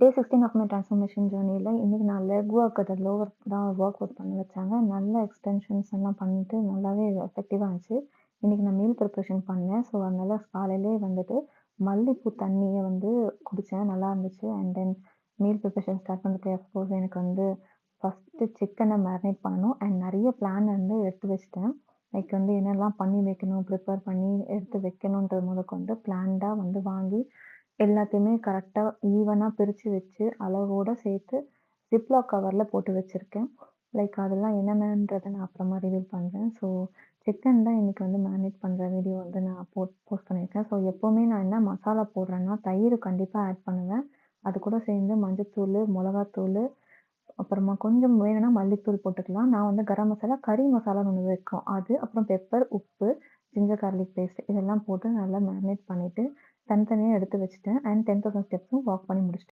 Day 16 of my transformation ஜர்னில இன்னைக்கு நான் leg work அது லோவர் தான் ஒர்க் பண்ண வச்சாங்க. நல்ல எக்ஸ்டென்ஷன்ஸ் எல்லாம் பண்ணிட்டு நல்லாவே எஃபெக்டிவா இருந்துச்சு. இன்னைக்கு நான் மீல் ப்ரிப்பரேஷன் பண்ணேன். ஸோ, அதனால காலையிலேயே வந்துட்டு மல்லிப்பூ தண்ணிய வந்து குடிச்சேன். நல்லா இருந்துச்சு. And then meal preparation start பண்ணதுக்கு அஃப்கோர்ஸ் எனக்கு வந்து ஃபர்ஸ்ட்டு சிக்கன மேரினேட் பண்ணணும். அண்ட் நெறைய பிளான் வந்து எடுத்து வச்சுட்டேன். லைக் வந்து என்னெல்லாம் பண்ணி வைக்கணும், ப்ரிப்பேர் பண்ணி எடுத்து வைக்கணுன்றது முதற்கொண்டு பிளான்டா வந்து வாங்கி எல்லாத்தையுமே கரெக்ட்டா ஈவனா பிரிச்சு வச்சு, அளவோட சேர்த்து ஜிப்லாக் கவர்ல போட்டு வச்சிருக்கேன். லைக் அதெல்லாம் என்னென்னன்றத நான் அப்புறமா ரிவீல் பண்றேன். ஸோ, சிக்கன் தான் இன்னைக்கு வந்து மேரினேட் பண்ற வீடியோ வந்து நான் போஸ்ட் பண்ணியிருக்கேன். ஸோ, எப்பவுமே நான் என்ன மசாலா போடுறேன்னா, தயிர் கண்டிப்பா ஆட் பண்ணுவேன். அது கூட சேர்ந்து மஞ்சத்தூளு, மொளகாத்தூளு, அப்புறமா கொஞ்சம் வேணும்னா மல்லித்தூள் போட்டுக்கலாம். நான் வந்து கரம் மசாலா, கறி மசாலான்னு ஒண்ணு வைக்கும். அது, அப்புறம் பெப்பர், உப்பு, ஜிஞ்சர் கார்லிக் பேஸ்ட் இதெல்லாம் போட்டு நல்லா மேரினேட் பண்ணிட்டு, தனித்தனியா எடுத்து வச்சுட்டேன். அண்ட் 10,000 ஸ்டெப்ஸும் வாக் பண்ணி முடிச்சுட்டேன்.